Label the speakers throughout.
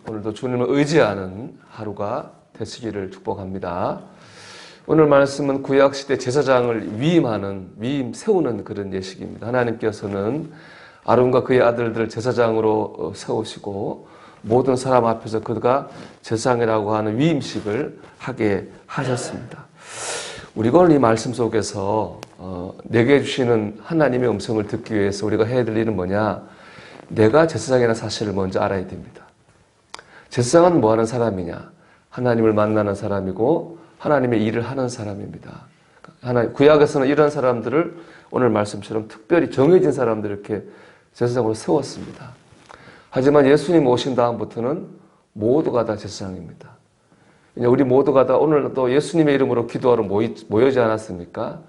Speaker 1: 오늘도 주님을 의지하는 하루가 되시기를 축복합니다. 오늘 말씀은 구약시대 제사장을 위임 세우는 그런 예식입니다. 하나님께서는 아론과 그의 아들들을 제사장으로 세우시고 모든 사람 앞에서 그가 제사장이라고 하는 위임식을 하게 하셨습니다. 우리가 오늘 이 말씀 속에서 내게 주시는 하나님의 음성을 듣기 위해서 우리가 해야 될 일은 뭐냐? 내가 제사장이라는 사실을 먼저 알아야 됩니다. 제사장은 뭐 하는 사람이냐? 하나님을 만나는 사람이고 하나님의 일을 하는 사람입니다. 구약에서는 이런 사람들을 오늘 말씀처럼 특별히 정해진 사람들을 이렇게 제사장으로 세웠습니다. 하지만 예수님 오신 다음부터는 모두가 다 제사장입니다. 우리 모두가 다 오늘 또 예수님의 이름으로 기도하러 모여지 않았습니까?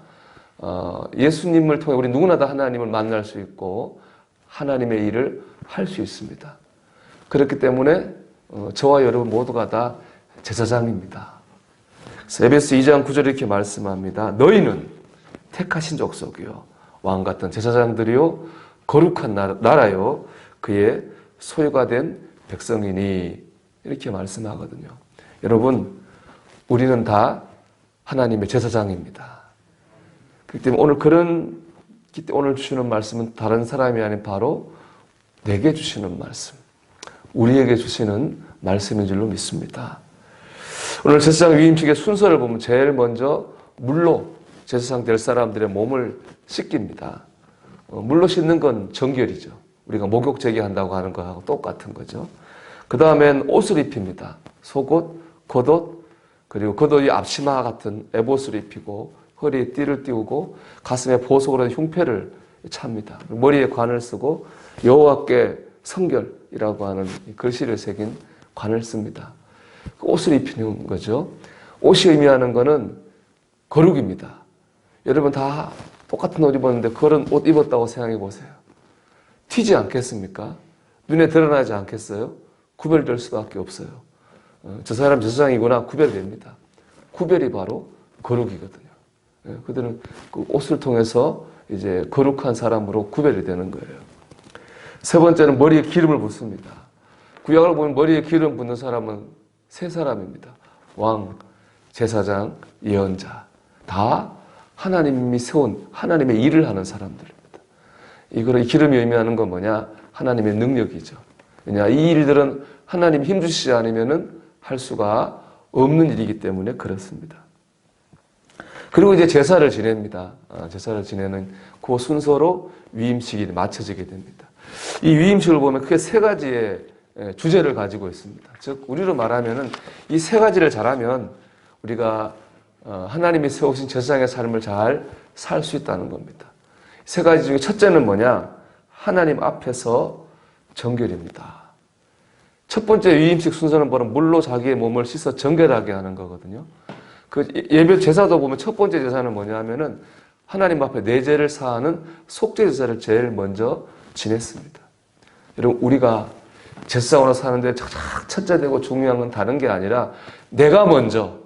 Speaker 1: 예수님을 통해 우리 누구나 다 하나님을 만날 수 있고 하나님의 일을 할 수 있습니다. 그렇기 때문에 저와 여러분 모두가 다 제사장입니다. 에베소 2장 9절에 이렇게 말씀합니다. 너희는 택하신 족속이요 왕같은 제사장들이요 거룩한 나라요 그의 소유가 된 백성이니 이렇게 말씀하거든요. 여러분 우리는 다 하나님의 제사장입니다. 그렇기 때문에 오늘 주시는 말씀은 다른 사람이 아닌 바로 내게 주시는 말씀, 우리에게 주시는 말씀인 줄로 믿습니다. 오늘 제사장 위임식의 순서를 보면 제일 먼저 물로 제사장 될 사람들의 몸을 씻깁니다. 물로 씻는 건 정결이죠. 우리가 목욕 제기한다고 하는 거하고 똑같은 거죠. 그 다음엔 옷을 입힙니다. 속옷, 겉옷, 그리고 겉옷이 앞치마 같은 에봇을 입히고 허리에 띠를 띄우고 가슴에 보석으로 된 흉패를 찹니다. 머리에 관을 쓰고 여호와께 성결이라고 하는 글씨를 새긴 관을 씁니다. 옷을 입히는 거죠. 옷이 의미하는 것은 거룩입니다. 여러분 다 똑같은 옷 입었는데 그런 옷 입었다고 생각해 보세요. 튀지 않겠습니까? 눈에 드러나지 않겠어요? 구별될 수밖에 없어요. 저 사람 제사장이구나 구별됩니다. 구별이 바로 거룩이거든요. 그들은 그 옷을 통해서 이제 거룩한 사람으로 구별이 되는 거예요. 세 번째는 머리에 기름을 붓습니다. 구약을 보면 머리에 기름 붓는 사람은 세 사람입니다. 왕, 제사장, 예언자. 다 하나님이 세운 하나님의 일을 하는 사람들입니다. 이 기름이 의미하는 건 뭐냐? 하나님의 능력이죠. 왜냐? 이 일들은 하나님 힘주시지 않으면은 할 수가 없는 일이기 때문에 그렇습니다. 그리고 이제 제사를 지냅니다. 제사를 지내는 그 순서로 위임식이 맞춰지게 됩니다. 이 위임식을 보면 크게 세 가지의 주제를 가지고 있습니다. 즉 우리로 말하면은 이 세 가지를 잘하면 우리가 하나님이 세우신 제사장의 삶을 잘 살 수 있다는 겁니다. 세 가지 중에 첫째는 뭐냐? 하나님 앞에서 정결입니다. 첫 번째 위임식 순서는 바로 물로 자기의 몸을 씻어 정결하게 하는 거거든요. 그 예배 제사도 보면 첫 번째 제사는 뭐냐면은 하나님 앞에 내 죄를 사하는 속죄 제사를 제일 먼저 지냈습니다. 여러분 우리가 제사장으로 사는데 첫째 되고 중요한 건 다른 게 아니라 내가 먼저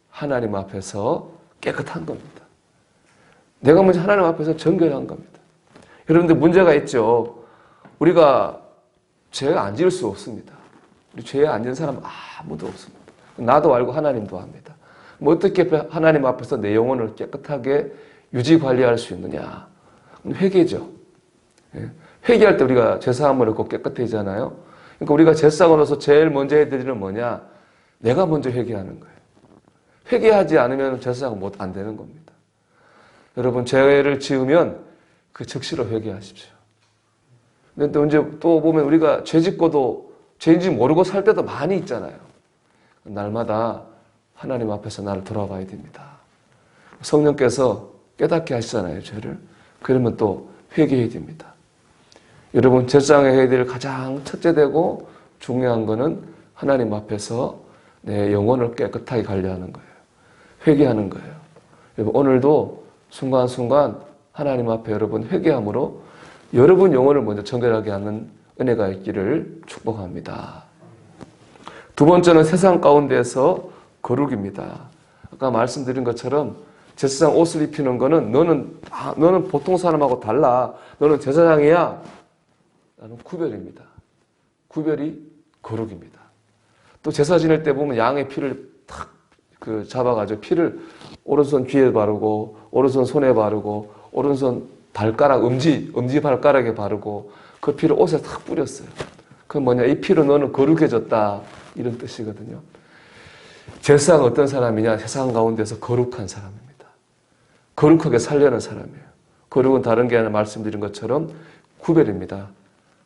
Speaker 1: 하나님 앞에서 깨끗한 겁니다. 내가 먼저 하나님 앞에서 정결한 겁니다. 여러분들 문제가 있죠. 우리가 죄 안 지을 수 없습니다. 우리 죄에 안 지은 사람 아무도 없습니다. 나도 알고 하나님도 합니다. 뭐 어떻게 하나님 앞에서 내 영혼을 깨끗하게 유지 관리할 수 있느냐? 회개죠. 회개할 때 우리가 제사함을 얻고 깨끗해지잖아요. 그러니까 우리가 제사장으로서 제일 먼저 해야 될 일은 뭐냐? 내가 먼저 회개하는 거예요. 회개하지 않으면 제사장은 안 되는 겁니다. 여러분 죄를 지으면 그 즉시로 회개하십시오. 근데 언제 또 보면 우리가 죄 짓고도 죄인지 모르고 살 때도 많이 있잖아요. 날마다 하나님 앞에서 나를 돌아봐야 됩니다. 성령께서 깨닫게 하시잖아요, 죄를. 그러면 또 회개해야 됩니다. 여러분 제사장이 해야 될 가장 첫째되고 중요한 거는 하나님 앞에서 내 영혼을 깨끗하게 관리하는 거예요. 회개하는 거예요. 여러분 오늘도 순간순간 하나님 앞에 여러분 회개함으로 여러분 영혼을 먼저 정결하게 하는 은혜가 있기를 축복합니다. 두 번째는 세상 가운데에서 거룩입니다. 아까 말씀드린 것처럼 제사장 옷을 입히는 거는 너는 보통 사람하고 달라. 너는 제사장이야. 라는 구별입니다. 구별이 거룩입니다. 또 제사 지낼 때 보면 양의 피를 탁 잡아가지고 피를 오른손 귀에 바르고 오른손 손에 바르고 오른손 발가락 엄지 발가락에 바르고 그 피를 옷에 탁 뿌렸어요. 그 뭐냐, 이 피로 너는 거룩해졌다 이런 뜻이거든요. 제사장은 어떤 사람이냐? 세상 가운데서 거룩한 사람입니다. 거룩하게 살려는 사람이에요. 거룩은 다른 게 아니라 말씀드린 것처럼 구별입니다.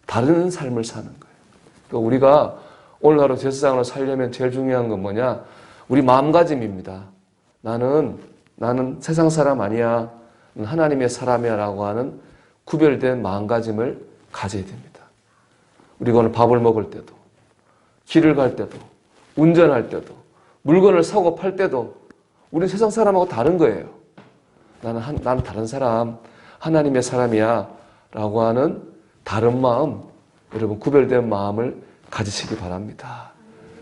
Speaker 1: 다른 삶을 사는 거예요. 그러니까 우리가 오늘 하루 제사장으로 살려면 제일 중요한 건 뭐냐? 우리 마음가짐입니다. 나는 세상 사람 아니야. 하나님의 사람이야 라고 하는 구별된 마음가짐을 가져야 됩니다. 우리가 오늘 밥을 먹을 때도, 길을 갈 때도, 운전할 때도, 물건을 사고 팔 때도 우리는 세상 사람하고 다른 거예요. 나는 다른 사람, 하나님의 사람이야 라고 하는 다른 마음, 여러분 구별된 마음을 가지시기 바랍니다.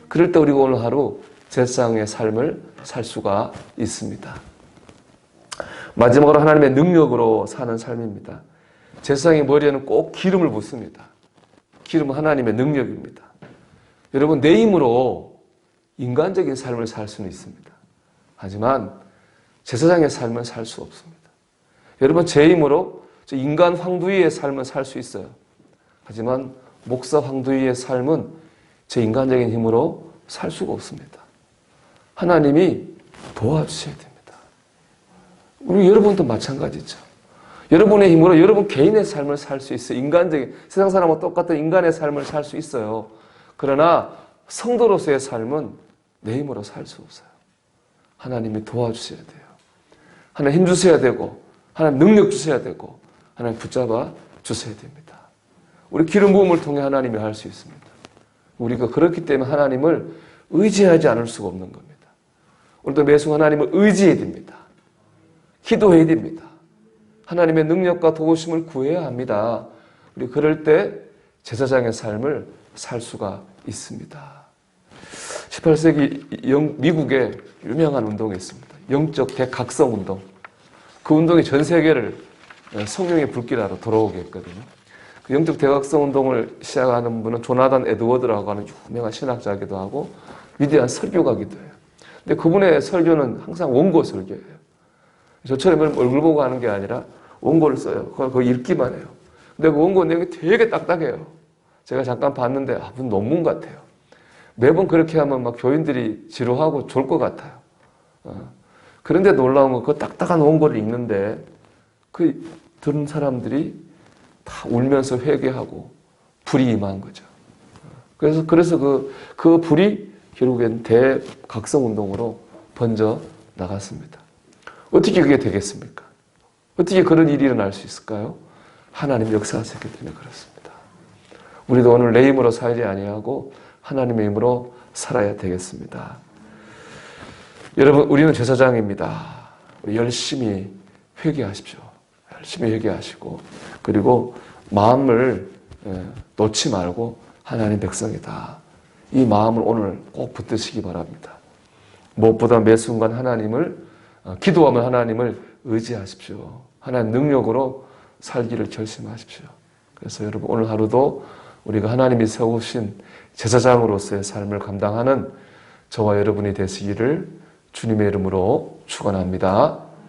Speaker 1: 그럴 때 우리가 오늘 하루 제사장의 삶을 살 수가 있습니다. 마지막으로 하나님의 능력으로 사는 삶입니다. 제사장의 머리에는 꼭 기름을 붓습니다. 기름은 하나님의 능력입니다. 여러분, 내 힘으로 인간적인 삶을 살 수는 있습니다. 하지만 제사장의 삶은 살 수 없습니다. 여러분, 제 힘으로 인간 황두이의 삶은 살 수 있어요. 하지만 목사 황두이의 삶은 제 인간적인 힘으로 살 수가 없습니다. 하나님이 도와주셔야 됩니다. 우리 여러분도 마찬가지죠. 여러분의 힘으로 여러분 개인의 삶을 살 수 있어요. 인간적인, 세상 사람과 똑같은 인간의 삶을 살 수 있어요. 그러나 성도로서의 삶은 내 힘으로 살 수 없어요. 하나님이 도와주셔야 돼요. 하나님 힘 주셔야 되고, 하나님 능력 주셔야 되고, 하나님 붙잡아 주셔야 됩니다. 우리 기름 부음을 통해 하나님이 할 수 있습니다. 우리가 그렇기 때문에 하나님을 의지하지 않을 수가 없는 겁니다. 오늘도 매순 하나님을 의지해야 됩니다. 기도해야 됩니다. 하나님의 능력과 도우심을 구해야 합니다. 우리 그럴 때 제사장의 삶을 살 수가 있습니다. 18세기 미국에 유명한 운동이 있습니다. 영적 대각성 운동. 그 운동이 전 세계를 성령의 불길하러 돌아오게 했거든요. 그 영적 대각성 운동을 시작하는 분은 조나단 에드워드라고 하는 유명한 신학자이기도 하고 위대한 설교가기도 해요. 근데 그분의 설교는 항상 원고 설교예요. 저처럼 얼굴 보고 하는 게 아니라 원고를 써요. 그거 읽기만 해요. 근데 그 원고 내용이 되게 딱딱해요. 제가 잠깐 봤는데 무슨 논문 같아요. 매번 그렇게 하면 막 교인들이 지루하고 졸 것 같아요. 그런데 놀라운 건 그 딱딱한 원고를 읽는데 그 들은 사람들이 다 울면서 회개하고 불이 임한 거죠. 그래서 그 불이 결국엔 대각성운동으로 번져 나갔습니다. 어떻게 그게 되겠습니까? 어떻게 그런 일이 일어날 수 있을까요? 하나님 역사하셨기 때문에 그렇습니다. 우리도 오늘 내 힘으로 살지 아니하고 하나님의 힘으로 살아야 되겠습니다. 여러분, 우리는 제사장입니다. 우리 열심히 회개하십시오. 열심히 회개하시고, 그리고 마음을 놓지 말고 하나님 백성이다. 이 마음을 오늘 꼭 붙드시기 바랍니다. 무엇보다 매 순간 기도하면 하나님을 의지하십시오. 하나님 능력으로 살기를 결심하십시오. 그래서 여러분, 오늘 하루도 우리가 하나님이 세우신 제사장으로서의 삶을 감당하는 저와 여러분이 되시기를 주님의 이름으로 축원합니다.